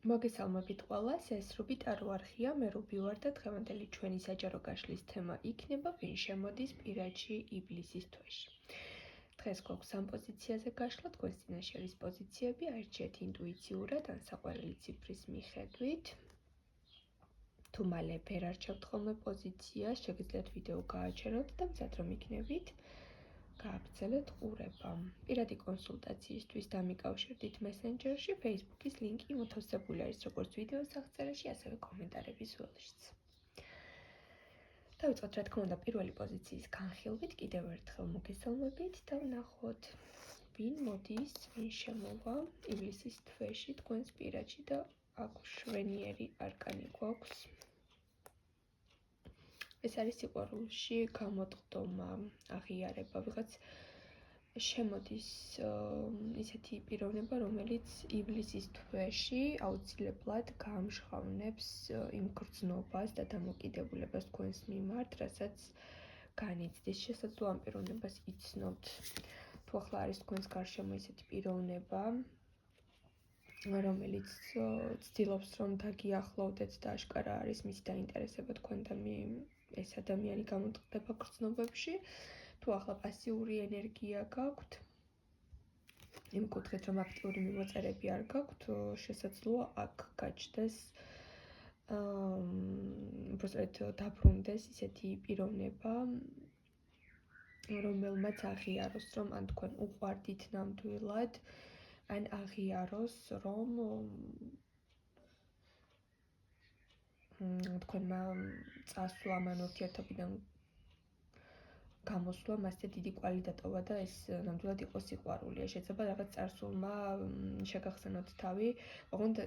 მოგესალმებით ყველას, ეს რუბი ტარო არხია, მე რუბი ვარ და დღევანდელი ჩვენი საჯარო გაშლის თემა იქნება ვინ შემოდის პირადში ივლისის თვეში. დღეს გვაქვს სამ პოზიციაზე გაშლა, თქვენს წინაშე არის პოზიციები, აირჩიეთ ინტუიციურად ან საყვარელი ციფრის მიხედვით. თუ მალე ვერ არჩევთ ხოლმე პოზიციას, შეგიძლიათ ვიდეო გააჩეროთ და მზად რომ იქნებით, გააგრძელეთ ყურება. პირადი კონსულტაციისთვის დამიკავშირდით მესენჯერში, Facebook-ის ლინკი მოთავსებული არის როგორც ვიდეოს აღწერაში, ასევე კომენტარების ველშიც. დავიწყოთ რა თქმა უნდა პირველი პოზიციის განხილვით, კიდევ ერთხელ მოგესალმებით და ვნახოთ ვინ მოდის, ვინ შემოვა ივლისის თვეში თქვენს პირადში და აქ შვენიერი არკანი გვაქვს. ეს არის სიყვარულში გამოწყდომა, აღიარება, ვიღაც შემოდის ისეთი პიროვნება, რომელიც ივლისის თვეში აუცილებლად გაამჟღავნებს იმ გრძნობას და დამოკიდებულებას თქვენს მიმართ, რასაც განიცდის. შესაძლოა ამ პიროვნებას იცნობთ. თუ ახლა არის თქვენს გარშემო ისეთი პიროვნება, რომელიც ცდილობს რომ დაგიახლოვდეთ და აშკარა არის მისი დაინტერესება თქვენ და ეს ადამიანი გამოწყდება გრძნობებში, თუ ახლა პასიური ენერგია გაქვთ, იმ კუთხით რომ აქტიური მიმოწერები არ გაქვთ, შესაძლოა აქ გაჩნდეს უბრალოდ დაბრუნდეს ისეთი პიროვნება, რომელმაც აღიაროს, რომ ან თქვენ უყვარდით ნამდვილად, ან აღიაროს, რომ თქვენმა წასვლა მან ურთიერთობიდან გამოსვლა მასზე დიდი კვალი დატოვა და ეს ნამდვილად იყო სიყვარული. შეიძლება რაღაც წარსულმა შეგახსენოთ თავი, ოღონდ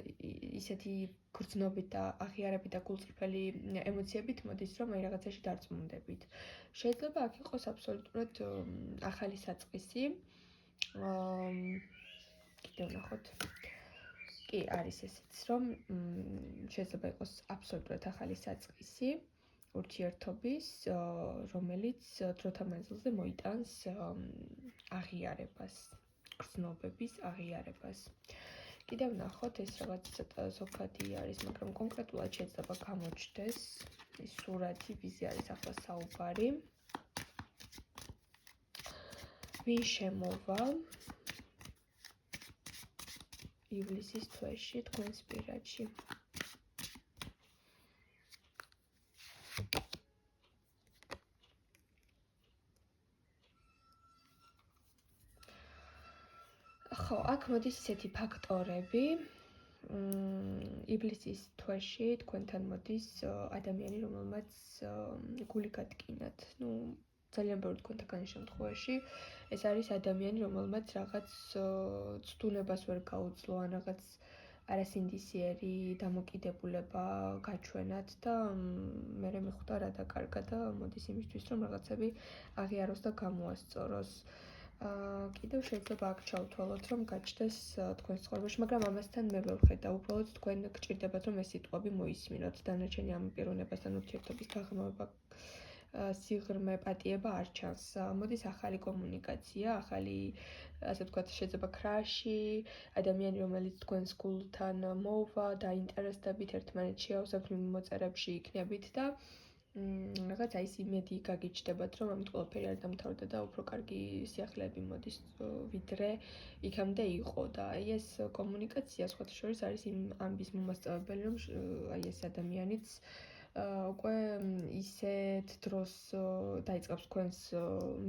ისეთი გრძნობით და აღიარებით და გულწრფელი ემოციებით მოდის, რომ აი რაღაცაში დარწმუნდებით. შეიძლება აქ იყოს აბსოლუტურად ახალი საწყისი. კიდევ ვნახოთ. კი, არის ესეც, რომ შეიძლება იყოს აბსოლუტურად ახალი საწყისი ურთიერთობის, რომელიც დროთა მანძილზე მოიტანს აღიარებას, გრძნობების აღიარებას. კიდევ ვნახოთ, ეს რაღაც ცოტა ზოგადი არის, მაგრამ კონკრეტულად შეიძლება გამოჩნდეს ის სურათი, ვიზე არის ახლა საუბარი. ვინ შემოვა ივლისის თვეში თქვენს პირადში. ხო, აქ მოდის ისეთი ფაქტორები, ივლისის თვეში თქვენთან მოდის ადამიანი, რომელმაც გული გატკინათ. ძალიან ბევრი თქვენთაგან შემთხვევაში ეს არის ადამიანი, რომელმაც რაღაც ცდუნებას ვერ გაუძლო, ან რაღაც არასინდისიერი დამოკიდებულება გაჩვენათ და მერე მიხვდა რა დაკარგა და მოდის იმისთვის, რომ რაღაცები აღიაროს და გამოასწოროს. კიდევ შეიძლება აქ ჩავთვალოთ, რომ გაჩნდეს თქვენს ცხოვრებაში, მაგრამ ამასთან მე ვერ ვხედავ, უბრალოდ თქვენ გჭირდებათ, რომ ეს სიტყვები მოისმინოთ. დანარჩენი ამ პიროვნებასთან ურთიერთობის გაღრმავება, სიღრმე, პატიება არ ჩანს. მოდის ახალი კომუნიკაცია, ახალი, ასე ვთქვათ, შეიძლება ქრაში, ადამიანი, რომელიც თქვენს გულთან მოვა, დაინტერესდებით, ერთმანეთში ავსებთ მიმოწერებში იქნებით და რაღაც აი ეს იმედი გაგიჩნდებათ, რომ ამით ყველაფერი არ დამთავრდა და უფრო კარგი სიახლეები მოდის, ვიდრე იქამდე იყო და აი ეს კომუნიკაცია სხვათა შორის არის იმ ამბის მომასწავებელი, რომ აი ეს ადამიანიც უკვე ისეთ დროს დაიწყებს თქვენს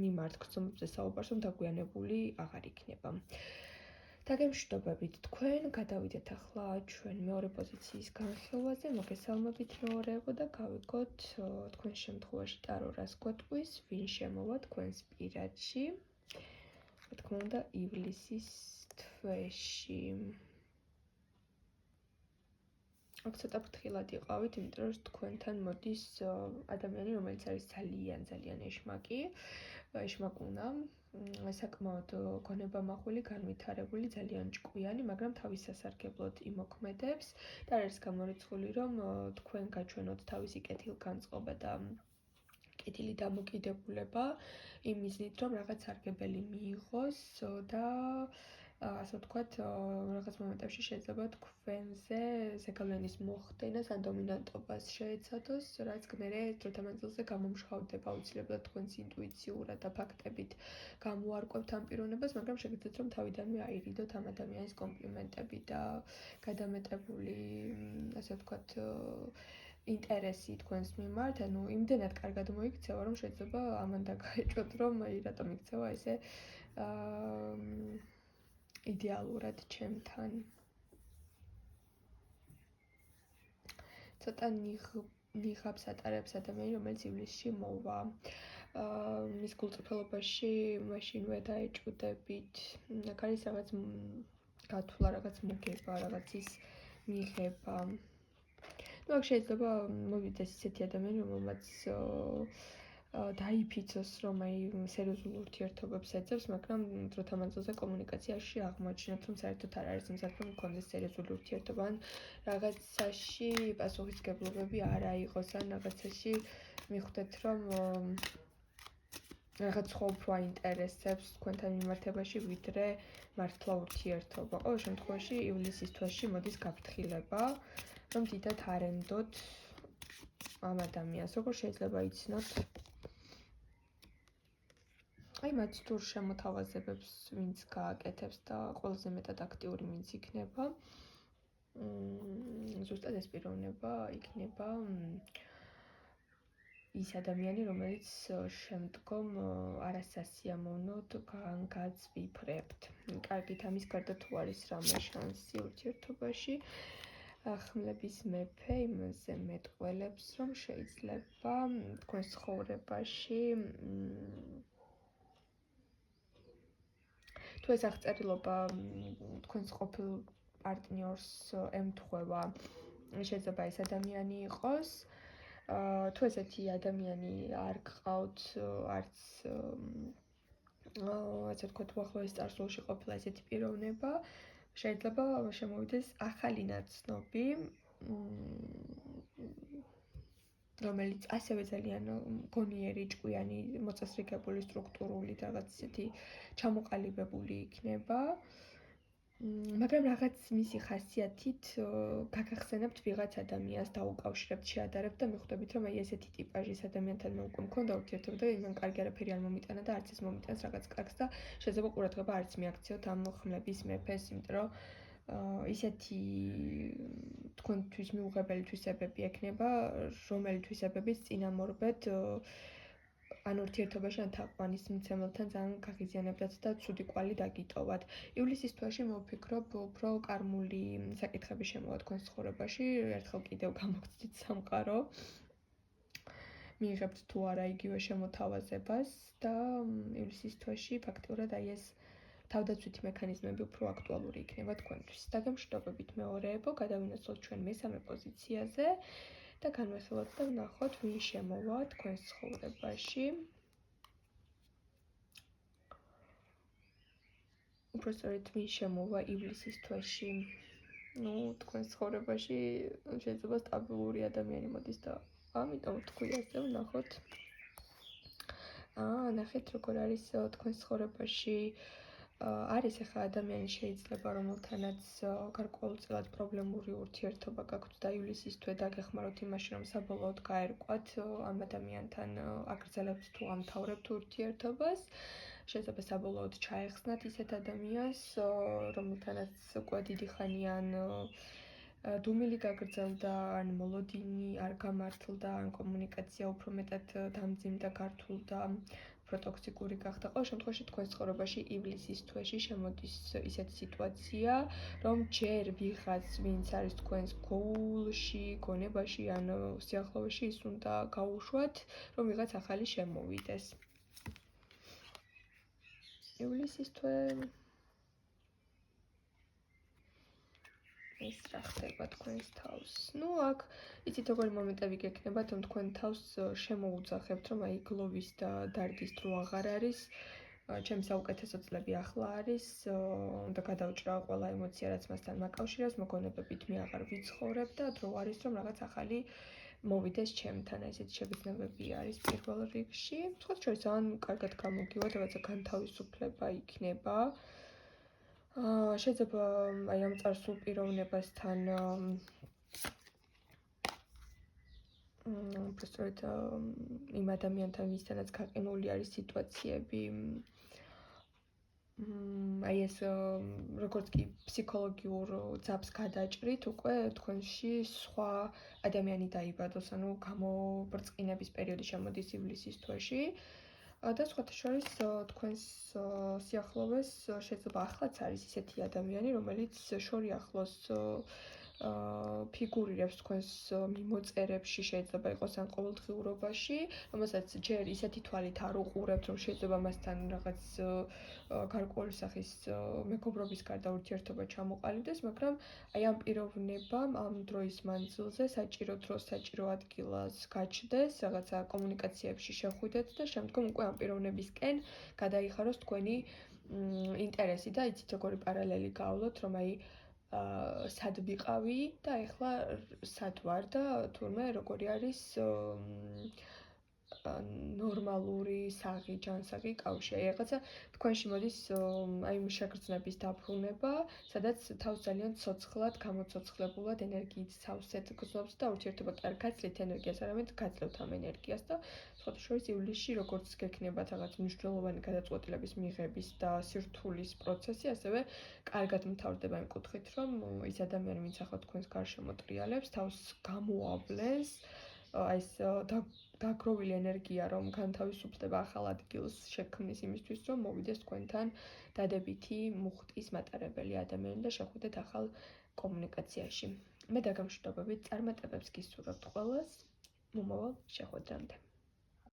მიმართ გრძნობებზე საუბარს, რომ დაგვიანებული აღარ იქნება. დაგემშვიდობებით თქვენ, გადავიდეთ ახლა ჩვენ მეორე პოზიციის განხილვაზე, მოგესალმებით მეორეებო და გავიგოთ თქვენ შემთხვევაში ტარო რას გვეტყვის, ვინ შემოვა თქვენს პირადში, რა თქმა უნდა, ივლისის თვეში. აქ ცოტა ფრთხილად იყავით, იმიტომ რომ თქვენთან მოდის ადამიანი, რომელიც არის ძალიან ეშმაკი, ეშმაკუნა, საკმაოდ გონებამახვილი, განვითარებული, ძალიან ჭკვიანი, მაგრამ თავის სასარგებლოდ იმოქმედებს და არის გამორიცხული, რომ თქვენ გაჩვენოთ თავისი კეთილგანწყობა და კეთილი დამოკიდებულება იმ მიზნით, რომ რაღაც სარგებელი მიიღოს და ასე ვთქვათ, რაღაც მომენტებში შეიძლება თქვენზე ზეგავლენის მოხდენას ან დომინანტობას შეეცადოს, რაც მერე დროთა მანძილზე გამომშავდება აუცილებლად თქვენს ინტუიციურად და ფაქტებით გამოარკვევთ ამ პიროვნებას, მაგრამ შეგიძლიათ რომ თავიდანვე აირიდოთ ამ ადამიანის კომპლიმენტები და გადამეტებული, ასე ვთქვათ, ინტერესი თქვენს მიმართ, ანუ იმდენად კარგად მოიქცევა, რომ შეიძლება ამან დაგაეჭვოთ, რომ რატომ იქცევა ესე იდეალურად ჩემთან. ცოტა ნიღაბს ატარებს ადამიანი, რომელიც ივლისში მოვა. მის გულწრფელობაში მაშინვე დაეჭვდებით. აქ არის რაღაც გათვლა, რაღაც მოგება, რაღაცის მიღება. ну აქ შეიძლება მოვიდეს ისეთი ადამიანი, რომელმაც დაიფიცოს, რომ აი სერიოზულ ურთიერთობებს ეძებს, მაგრამ დროთა მანძილზე კომუნიკაციაში აღმოაჩინოთ, რომ საერთოდ არ არის იმისათვის, რომ მქონდეს სერიოზული ურთიერთობა, ან რაღაცაში პასუხისმგებლობები არ აიღოს, ან რაღაცაში მიხვდეთ, რომ რაღაც სხვა უფრო აინტერესებს თქვენთან მიმართებაში, ვიდრე მართლა ურთიერთობა. ყოველ შემთხვევაში ივლისის თვეში მოდის გაფრთხილება, რომ დიდად არ ემდოთ ამ ადამიანს, როგორ შეიძლება იცნოთ? აი მათ თურ შემოთავაზებებს ვინც გააკეთებს და ყველაზე მეტად აქტიური ვინც იქნება. ზუსტად ეს პიროვნება იქნება ის ადამიანი, რომელიც შემდგომ არასასიამოვნოდ გაგაცვიფრებთ. კარგით, ამის გარდა თუ არის რამე შანსი ურთიერთობაში, ხმლების მეფე იმაზე მეტყველებს, რომ შეიძლება თქვენს ცხოვრებაში თუ ეს აღწერილობა თქვენს ყოფილ პარტნიორს ემთხვევა, შეიძლება ეს ადამიანი იყოს. თუ ესეთი ადამიანი არ გყავთ, არც ასე ვთქვათ, უახლოეს წარსულში ყოფილა ესეთი პიროვნება, შეიძლება შემოვიდეს ახალი ნაცნობი, რომელიც ასევე ძალიან გონიერი, ჭკვიანი, მოწესრიგებული, სტრუქტურული და რაღაც ისეთი ჩამოყალიბებული იქნება. მაგრამ რაღაც მისი ხასიათით გაგახსენებთ ვიღაც ადამიანს, დაუკავშირებთ, შეადარებთ და მიხვდებით, რომ აი ესეთი ტიპაჟის ადამიანთან მე უკვე მქონდა ურთიერთობა და იმან კარგი არაფერი არ მომიტანა და არც ეს მომიტანს რაღაც კარგს და შეიძლება ყურადღება არც მიაქციოთ ამ ხმლების მეფეს, იმიტომ რომ ისეთი თქვენთვის მიუღებელი თვისებები ექნება, რომელი თვისებების წინამორბედ ან ურთიერთობაში ან თაყვანის მცემელთან ძალიან გაღიზიანებდათ და ცუდი კვალი დაგიტოვათ. ივლისის თვეში მოვფიქრობ, უფრო კარმული საკითხები შემოვა თქვენს ცხოვრებაში, ერთხელ კიდევ გამოგცდით სამყარო. მიიღებთ თუ არა იგივე შემოთავაზებას და ივლისის თვეში ფაქტიურად აი ეს თავდაცვითი მექანიზმები უფრო აქტუალური იქნება თქვენთვის. დაგემშვიდობებით მეორეებო, გადავინაცვლოთ ჩვენ მესამე პოზიციაზე და განვიხილოთ და ვნახოთ, ვინ შემოვა თქვენს ცხოვრებაში. უბრალოდ ვინ შემოვა ივლისის თვეში. თქვენს ცხოვრებაში შეიძლება სტაბილური ადამიანი მოდის და ამიტომ თქვი ასე ვნახოთ. ნახეთ როგორ არის თქვენს ცხოვრებაში. არის ახლა ადამიანი შეიძლება რომელთანაც გარკვეულწილად პრობლემური ურთიერთობა გაქვთ და ივლისის თვე დაგეხმაროთ იმაში, რომ საბოლოოდ გაერკვათ ამ ადამიანთან აგრძელებთ თუ ამთავრებთ ურთიერთობას. შეიძლება საბოლოოდ ჩაეხსნათ ისეთ ადამიანს, რომელთანაც უკვე დიდი ხანია ან დუმილი გაგრძელდა, ან მოლოდინი არ გამართლდა, ან კომუნიკაცია უფრო მეტად დამძიმდა, გართულდა. ტოქსიკური გახდა. ყოველ შემთხვევაში თქვენს ცხოვრებაში ივლისის თვეში შემოდის ისეთი სიტუაცია, რომ ჯერ ვიღაც ვინც არის თქვენს გულში, გონებაში ან სიახლოვეში ის უნდა გაუშვათ, რომ ვიღაც ახალი შემოვიდეს. ივლისის თვე ეს რა ხდება თქვენს თავს. აქ იცით როგორი მომენტები გექნებათ, რომ თქვენ თავს შემოუძახებთ, რომ აი გლოვის და დარდის დრო აღარ არის. ჩემი საუკეთესო წლები ახლა არის, უნდა გადავჭრა ყველა ემოცია, რაც მასთან მაკავშირებს, მოგონებებით მე აღარ ვიცხოვრებ და დრო არის, რომ რაღაც ახალი მოვიდეს ჩემთან, ესეთი შეგრძნებები არის პირველ რიგში. სხვათა შორის ძალიან კარგად გამოგივა, რაღაცა განთავისუფლება იქნება. შეიძლება აი ამ წარსულ პიროვნებასთან უბრალოდ იმ ადამიანთან ვისთანაც გაყინული არის სიტუაციები აი ეს როგორც კი ფსიქოლოგიურ ძაბს გადაჭრით, უკვე თქვენში სხვა ადამიანი დაიბადოს, ანუ გამობრწყინების პერიოდი შემოდის ივლისის თვეში. და სხვათა შორის თქვენს სიახლოვეს შეიძლება ახლაც არის ისეთი ადამიანი, რომელიც შორი ახლოს ფიგურირებს თქვენს მიმოწერებში, შეიძლება იყოს ან ყოველდღიურობაში, რომელსაც ჯერ ისეთი თვალით არ უყურებთ, რომ შეიძლება მასთან რაღაც გარკვეული სახის მეგობრობის გარდა ურთიერთობა ჩამოყალიბდეს, მაგრამ აი ამ პიროვნებამ ამ დროის მანძილზე საჭირო დროს, საჭირო ადგილას გაჩნდეს, რაღაცა კომუნიკაციებში შეხვიდეთ და შემდგომ უკვე ამ პიროვნებისკენ გადაიხაროს თქვენი ინტერესი და იცით როგორი პარალელი გავვლოთ, რომ აი სად ვიყავი და ეხლა სად ვარ და თურმე როგორი არის ნორმალური საღი ჯანსაღი კავშირი. აი რაღაცა თქვენში მოდის აი შეგრძნების დაბრუნება, სადაც თავს ძალიან ცოცხლად, გამოცოცხლებულად ენერგიით სავსეთ გრძნობს და ურთიერთობა კი არ გაცლით ენერგიას, არამედ გაძლევთ ამ ენერგიას და სხვათა შორის ივლისში როგორც გექნებათ რაღაც მნიშვნელოვანი გადაწყვეტილების მიღების და სირთულის პროცესი, ასევე კარგად მთავრდება იმ კუთხით, რომ ის ადამიანი, ვინც ახლა თქვენს გარშემო ტრიალებს, თავს გამოავლენს აი ეს დაგროვილი ენერგია, რომ განთავისუფლდება ახალ ადგილს შექმნის იმისთვის, რომ მოვიდეს თქვენთან დადებითი მუხტის მატარებელი ადამიანი და შეხვიდეთ ახალ კომუნიკაციაში. მე დაგამშვიდობებით წარმატებებს გისურვებთ ყველას. მომავალ შეხვედრამდე.